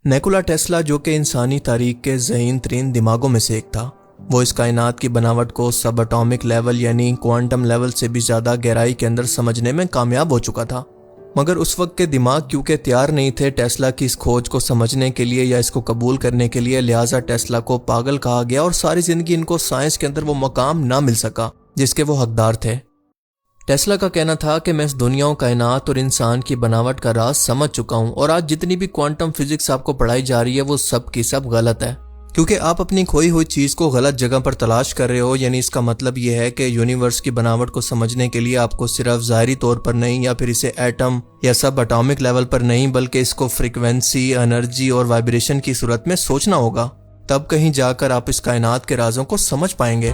نیکولا Tesla جو کہ انسانی تاریخ کے ذہین ترین دماغوں میں سے ایک تھا، وہ اس کائنات کی بناوٹ کو سب اٹامک لیول یعنی کوانٹم لیول سے بھی زیادہ گہرائی کے اندر سمجھنے میں کامیاب ہو چکا تھا۔ مگر اس وقت کے دماغ کیونکہ تیار نہیں تھے ٹیسلا کی اس کھوج کو سمجھنے کے لیے یا اس کو قبول کرنے کے لیے، لہٰذا ٹیسلا کو پاگل کہا گیا اور ساری زندگی ان کو سائنس کے اندر وہ مقام نہ مل سکا جس کے وہ حقدار تھے۔ ٹیسلا کا کہنا تھا کہ میں اس دنیا و کائنات اور انسان کی بناوٹ کا راز سمجھ چکا ہوں، اور آج جتنی بھی کوانٹم فزکس آپ کو پڑھائی جا رہی ہے وہ سب کی سب غلط ہے، کیونکہ آپ اپنی کھوئی ہوئی چیز کو غلط جگہ پر تلاش کر رہے ہو۔ یعنی اس کا مطلب یہ ہے کہ یونیورس کی بناوٹ کو سمجھنے کے لیے آپ کو صرف ظاہری طور پر نہیں یا پھر اسے ایٹم یا سب اٹامک لیول پر نہیں، بلکہ اس کو فریکوینسی، انرجی اور وائبریشن کی صورت میں سوچنا ہوگا، تب کہیں جا کر آپ اس کائنات کے رازوں کو سمجھ پائیں گے۔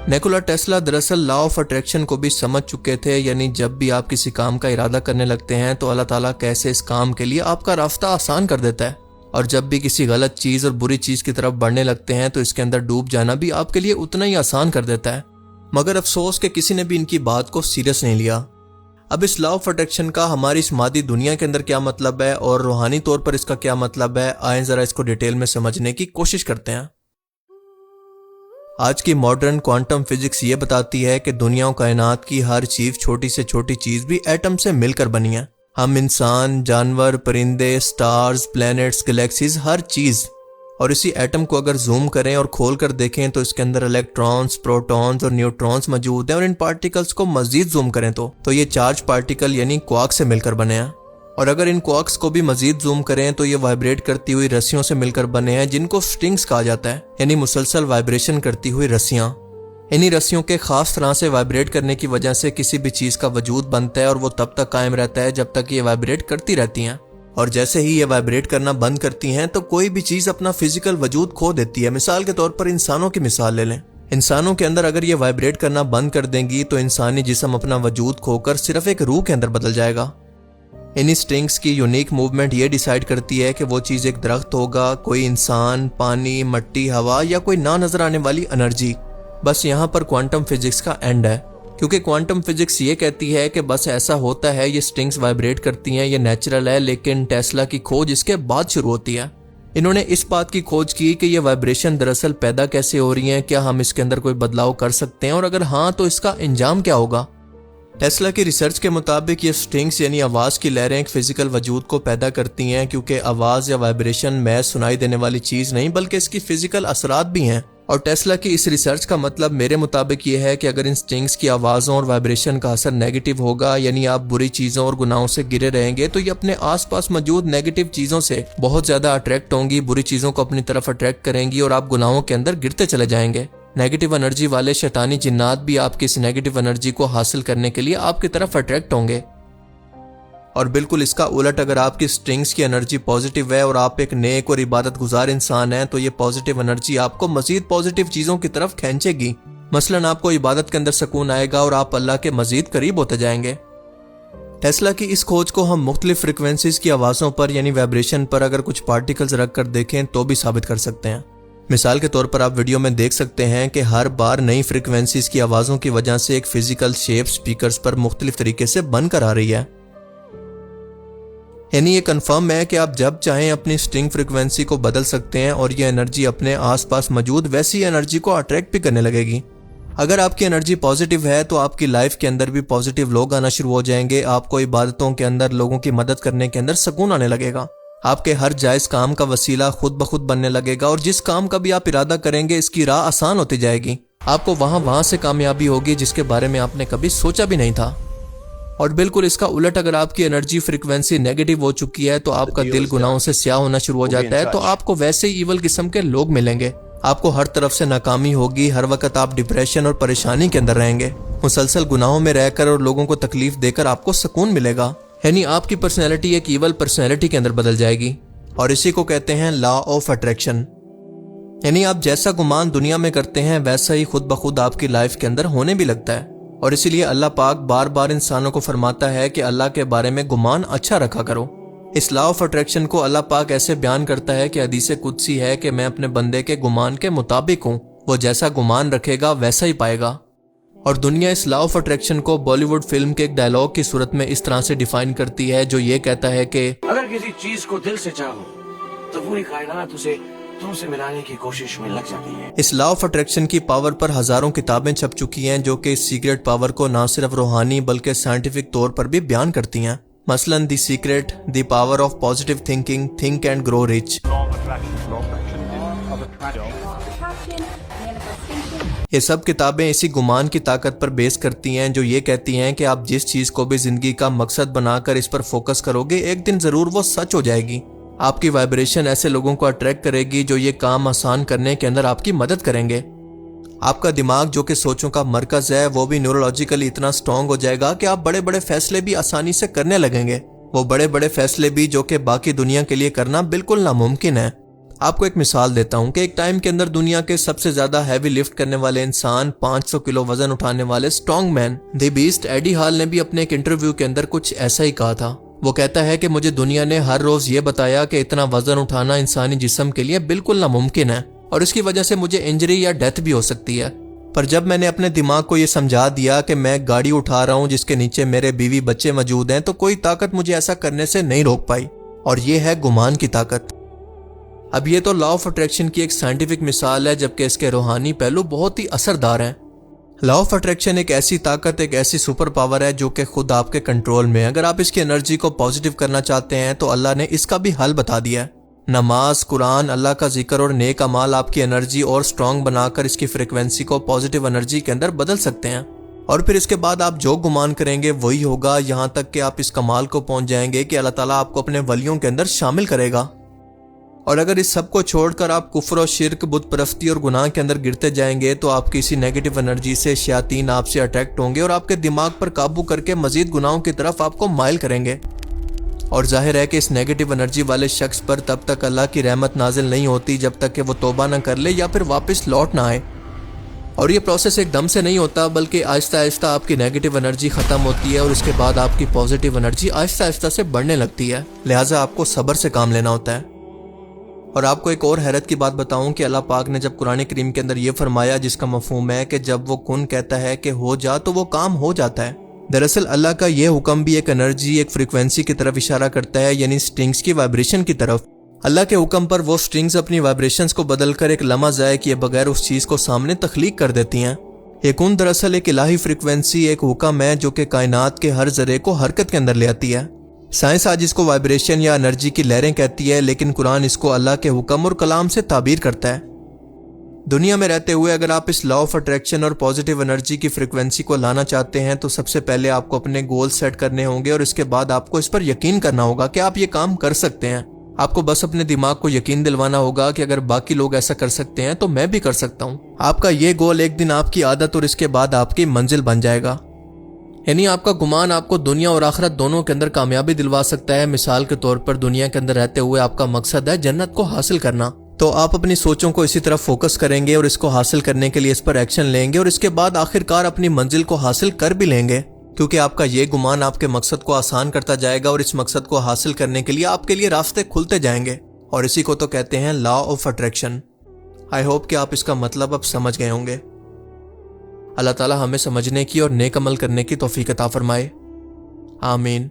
نیکولا ٹیسلا دراصل لا آف اٹریکشن کو بھی سمجھ چکے تھے، یعنی جب بھی آپ کسی کام کا ارادہ کرنے لگتے ہیں تو اللہ تعالیٰ کیسے اس کام کے لیے آپ کا راستہ آسان کر دیتا ہے، اور جب بھی کسی غلط چیز اور بری چیز کی طرف بڑھنے لگتے ہیں تو اس کے اندر ڈوب جانا بھی آپ کے لیے اتنا ہی آسان کر دیتا ہے۔ مگر افسوس کہ کسی نے بھی ان کی بات کو سیریس نہیں لیا۔ اب اس لا آف اٹریکشن کا ہماری اس مادی دنیا کے اندر کیا مطلب ہے اور روحانی طور پر اس کا کیا مطلب ہے، آئیں ذرا اس کو ڈیٹیل میں سمجھنے کی کوشش کرتے ہیں۔ آج کی ماڈرن کوانٹم فزکس یہ بتاتی ہے کہ دنیا و کائنات کی ہر چیز، چھوٹی سے چھوٹی چیز بھی ایٹم سے مل کر بنی ہے۔ ہم انسان، جانور، پرندے، سٹارز، پلینٹس، گلیکسیز، ہر چیز۔ اور اسی ایٹم کو اگر زوم کریں اور کھول کر دیکھیں تو اس کے اندر الیکٹرونز، پروٹونز اور نیوٹرونز موجود ہیں، اور ان پارٹیکلز کو مزید زوم کریں تو یہ چارج پارٹیکل یعنی کوارک سے مل کر بنے ہیں، اور اگر ان کوارکس کو بھی مزید زوم کریں تو یہ وائبریٹ کرتی ہوئی رسیوں سے مل کر بنے ہیں، جن کو سٹرنگز کہا جاتا ہے، یعنی مسلسل وائبریشن کرتی ہوئی رسیاں۔ انہی رسیوں کے خاص طرح سے وائبریٹ کرنے کی وجہ سے کسی بھی چیز کا وجود بنتا ہے، اور وہ تب تک قائم رہتا ہے جب تک یہ وائبریٹ کرتی رہتی ہیں، اور جیسے ہی یہ وائبریٹ کرنا بند کرتی ہیں تو کوئی بھی چیز اپنا فزیکل وجود کھو دیتی ہے۔ مثال کے طور پر انسانوں کی مثال لے لیں۔ انسانوں کے اندر اگر یہ وائبریٹ کرنا بند کر دیں گی تو انسانی جسم اپنا وجود کھو کر صرف ایک روح کے اندر بدل جائے گا۔ انہی سٹرنگز کی یونیک موومنٹ یہ ڈیسائیڈ کرتی ہے کہ وہ چیز ایک درخت ہوگا، کوئی انسان، پانی، مٹی، ہوا، یا کوئی نہ نظر آنے والی انرجی۔ بس یہاں پر کوانٹم فزکس کا اینڈ ہے، کیونکہ کوانٹم فزکس یہ کہتی ہے کہ بس ایسا ہوتا ہے، یہ سٹرنگز وائبریٹ کرتی ہیں، یہ نیچرل ہے، لیکن ٹیسلا کی کھوج اس کے بعد شروع ہوتی ہے۔ انہوں نے اس بات کی کھوج کی کہ یہ وائبریشن دراصل پیدا کیسے ہو رہی ہیں، کیا ہم اس کے اندر کوئی بدلاؤ کر سکتے ہیں، اور اگر ہاں تو اس کا انجام کیا ہوگا۔ ٹیسلا کی ریسرچ کے مطابق یہ سٹرنگز یعنی آواز کی لہریں ایک فزیکل وجود کو پیدا کرتی ہیں، کیونکہ آواز یا وائبریشن محض سنائی دینے والی چیز نہیں بلکہ اس کی فزیکل اثرات بھی ہیں۔ اور ٹیسلا کی اس ریسرچ کا مطلب میرے مطابق یہ ہے کہ اگر ان سٹرنگز کی آوازوں اور وائبریشن کا اثر نیگیٹو ہوگا، یعنی آپ بری چیزوں اور گناہوں سے گرے رہیں گے، تو یہ اپنے آس پاس موجود نیگیٹو چیزوں سے بہت زیادہ اٹریکٹ ہوں گی، بری چیزوں کو اپنی طرف اٹریکٹ کریں گی، اور آپ گناہوں کے اندر گرتے چلے جائیں گے۔ نیگیٹو انرجی والے شیطانی جنات بھی آپ کی اس نیگیٹو انرجی کو حاصل کرنے کے لیے آپ کی طرف اٹریکٹ ہوں گے۔ اور بالکل اس کا الٹ، اگر آپ کی سٹرنگز کی انرجی پازیٹیو ہے اور آپ ایک نیک اور عبادت گزار انسان ہیں تو یہ پازیٹیو انرجی آپ کو مزید پازیٹیو چیزوں کی طرف کھینچے گی۔ مثلاً آپ کو عبادت کے اندر سکون آئے گا اور آپ اللہ کے مزید قریب ہوتے جائیں گے۔ ٹیسلا کی اس کھوج کو ہم مختلف فریکوینسیز کی آوازوں پر یعنی وائبریشن پر اگر کچھ پارٹیکلز رکھ کر دیکھیں تو بھی ثابت کر سکتے ہیں۔ مثال کے طور پر آپ ویڈیو میں دیکھ سکتے ہیں کہ ہر بار نئی فریکوینسیز کی آوازوں کی وجہ سے ایک فزیکل شیپ سپیکرز پر مختلف طریقے سے بن کر آ رہی ہے۔ یعنی یہ کنفرم ہے کہ آپ جب چاہیں اپنی سٹرنگ فریکوینسی کو بدل سکتے ہیں، اور یہ انرجی اپنے آس پاس موجود ویسی انرجی کو اٹریکٹ بھی کرنے لگے گی۔ اگر آپ کی انرجی پازیٹیو ہے تو آپ کی لائف کے اندر بھی پازیٹیو لوگ آنا شروع ہو جائیں گے، آپ کو عبادتوں کے اندر لوگوں کی مدد کرنے کے اندر سکون آنے لگے گا، آپ کے ہر جائز کام کا وسیلہ خود بخود بننے لگے گا، اور جس کام کا بھی آپ ارادہ کریں گے اس کی راہ آسان ہوتی جائے گی، آپ کو وہاں سے کامیابی ہوگی جس کے بارے میں آپ نے کبھی سوچا بھی نہیں تھا۔ اور بالکل اس کا الٹ، اگر آپ کی انرجی فریکوینسی نیگیٹو ہو چکی ہے تو آپ کا دل گناہوں سے سیاہ ہونا شروع ہو جاتا ہے، تو آپ کو ویسے ہی ایول قسم کے لوگ ملیں گے، آپ کو ہر طرف سے ناکامی ہوگی، ہر وقت آپ ڈپریشن اور پریشانی کے اندر رہیں گے، مسلسل گناہوں میں رہ کر اور لوگوں کو تکلیف دے کر آپ کو سکون ملے گا، یعنی آپ کی پرسنالٹی ایک ایول پرسنالٹی کے اندر بدل جائے گی۔ اور اسی کو کہتے ہیں لا آف اٹریکشن، یعنی آپ جیسا گمان دنیا میں کرتے ہیں ویسا ہی خود بخود آپ کی لائف کے اندر ہونے بھی لگتا ہے۔ اور اسی لیے اللہ پاک بار بار انسانوں کو فرماتا ہے کہ اللہ کے بارے میں گمان اچھا رکھا کرو۔ اس لا آف اٹریکشن کو اللہ پاک ایسے بیان کرتا ہے کہ حدیث قدسی ہے کہ میں اپنے بندے کے گمان کے مطابق ہوں، وہ جیسا گمان رکھے گا ویسا ہی پائے گا۔ اور دنیا اس لا آف اٹریکشن کو بالی ووڈ فلم کے ایک ڈائلاگ کی صورت میں اس طرح سے ڈیفائن کرتی ہے جو یہ کہتا ہے کہ اگر کسی چیز کو دل سے چاہو تو پوری کائنات اسے تم سے ملانے کی کوشش میں لگ جاتی ہے۔ اس لا آف اٹریکشن کی پاور پر ہزاروں کتابیں چھپ چکی ہیں جو کہ اس سیکرٹ پاور کو نہ صرف روحانی بلکہ سائنٹیفک طور پر بھی بیان کرتی ہیں، مثلا the secret, the power of positive thinking, think and grow rich. یہ سب کتابیں اسی گمان کی طاقت پر بیس کرتی ہیں جو یہ کہتی ہیں کہ آپ جس چیز کو بھی زندگی کا مقصد بنا کر اس پر فوکس کرو گے ایک دن ضرور وہ سچ ہو جائے گی۔ آپ کی وائبریشن ایسے لوگوں کو اٹریکٹ کرے گی جو یہ کام آسان کرنے کے اندر آپ کی مدد کریں گے۔ آپ کا دماغ جو کہ سوچوں کا مرکز ہے وہ بھی نیورولوجیکلی اتنا سٹرونگ ہو جائے گا کہ آپ بڑے بڑے فیصلے بھی آسانی سے کرنے لگیں گے، وہ بڑے بڑے فیصلے بھی جو کہ باقی دنیا کے لیے کرنا بالکل ناممکن ہے۔ آپ کو ایک مثال دیتا ہوں کہ ایک ٹائم کے اندر دنیا کے سب سے زیادہ ہیوی لفٹ کرنے والے انسان، 500 کلو وزن اٹھانے والے سٹرونگ مین دی بیسٹ ایڈی ہال نے بھی اپنے ایک انٹرویو کے اندر کچھ ایسا ہی کہا تھا۔ وہ کہتا ہے کہ مجھے دنیا نے ہر روز یہ بتایا کہ اتنا وزن اٹھانا انسانی جسم کے لیے بالکل ناممکن ہے اور اس کی وجہ سے مجھے انجری یا ڈیتھ بھی ہو سکتی ہے، پر جب میں نے اپنے دماغ کو یہ سمجھا دیا کہ میں گاڑی اٹھا رہا ہوں جس کے نیچے میرے بیوی بچے موجود ہیں تو کوئی طاقت مجھے ایسا کرنے سے نہیں روک پائی، اور یہ ہے گمان کی طاقت۔ اب یہ تو لا آف اٹریکشن کی ایک سائنٹیفک مثال ہے جبکہ اس کے روحانی پہلو بہت ہی اثردار ہیں۔ لا آف اٹریکشن ایک ایسی طاقت، ایک ایسی سپر پاور ہے جو کہ خود آپ کے کنٹرول میں ہے۔ اگر آپ اس کی انرجی کو پازیٹیو کرنا چاہتے ہیں تو اللہ نے اس کا بھی حل بتا دیا ہے۔ نماز، قرآن، اللہ کا ذکر اور نیک اعمال آپ کی انرجی اور سٹرونگ بنا کر اس کی فریکوینسی کو پازیٹیو انرجی کے اندر بدل سکتے ہیں، اور پھر اس کے بعد آپ جو گمان کریں گے وہی ہوگا، یہاں تک کہ آپ اس کمال کو پہنچ جائیں گے کہ اللہ تعالیٰ آپ کو اپنے ولیوں کے اندر شامل کرے گا۔ اور اگر اس سب کو چھوڑ کر آپ کفر و شرک، بت پرستی اور گناہ کے اندر گرتے جائیں گے تو آپ کی اسی نیگیٹو انرجی سے شیاطین آپ سے اٹریکٹ ہوں گے اور آپ کے دماغ پر قابو کر کے مزید گناہوں کی طرف آپ کو مائل کریں گے، اور ظاہر ہے کہ اس نیگیٹو انرجی والے شخص پر تب تک اللہ کی رحمت نازل نہیں ہوتی جب تک کہ وہ توبہ نہ کر لے یا پھر واپس لوٹ نہ آئے۔ اور یہ پروسیس ایک دم سے نہیں ہوتا بلکہ آہستہ آہستہ آپ کی نیگیٹو انرجی ختم ہوتی ہے اور اس کے بعد آپ کی پازیٹیو انرجی آہستہ آہستہ سے بڑھنے لگتی ہے، لہٰذا آپ کو صبر سے کام لینا ہوتا ہے۔ اور آپ کو ایک اور حیرت کی بات بتاؤں کہ اللہ پاک نے جب قرآن کریم کے اندر یہ فرمایا جس کا مفہوم ہے کہ جب وہ کن کہتا ہے کہ ہو جا تو وہ کام ہو جاتا ہے، دراصل اللہ کا یہ حکم بھی ایک انرجی، ایک فریکوینسی کی طرف اشارہ کرتا ہے، یعنی سٹرنگز کی وائبریشن کی طرف۔ اللہ کے حکم پر وہ سٹرنگز اپنی وائبریشنز کو بدل کر ایک لمحہ ضائع کیے بغیر اس چیز کو سامنے تخلیق کر دیتی ہیں۔ یہ کن دراصل ایک الہی فریکوینسی، ایک حکم ہے جو کہ کائنات کے ہر ذرے کو حرکت کے اندر لے آتی ہے۔ سائنس آج اس کو وائبریشن یا انرجی کی لہریں کہتی ہے، لیکن قرآن اس کو اللہ کے حکم اور کلام سے تعبیر کرتا ہے۔ دنیا میں رہتے ہوئے اگر آپ اس لا آف اٹریکشن اور پازیٹیو انرجی کی فریکوینسی کو لانا چاہتے ہیں تو سب سے پہلے آپ کو اپنے گول سیٹ کرنے ہوں گے اور اس کے بعد آپ کو اس پر یقین کرنا ہوگا کہ آپ یہ کام کر سکتے ہیں۔ آپ کو بس اپنے دماغ کو یقین دلوانا ہوگا کہ اگر باقی لوگ ایسا کر سکتے ہیں تو میں بھی کر سکتا ہوں۔ آپ کا یہ گول ایک دن آپ کی عادت اور اس کے بعد آپ کی منزل بن جائے گا، یعنی آپ کا گمان آپ کو دنیا اور آخرت دونوں کے اندر کامیابی دلوا سکتا ہے۔ مثال کے طور پر دنیا کے اندر رہتے ہوئے آپ کا مقصد ہے جنت کو حاصل کرنا، تو آپ اپنی سوچوں کو اسی طرف فوکس کریں گے اور اس کو حاصل کرنے کے لیے اس پر ایکشن لیں گے اور اس کے بعد آخر کار اپنی منزل کو حاصل کر بھی لیں گے، کیونکہ آپ کا یہ گمان آپ کے مقصد کو آسان کرتا جائے گا اور اس مقصد کو حاصل کرنے کے لیے آپ کے لیے راستے کھلتے جائیں گے، اور اسی کو تو کہتے ہیں law of attraction. I hope کہ آپ اس کا مطلب اب سمجھ گئے ہوں گے۔ اللہ تعالی ہمیں سمجھنے کی اور نیک عمل کرنے کی توفیق عطا فرمائے، آمین۔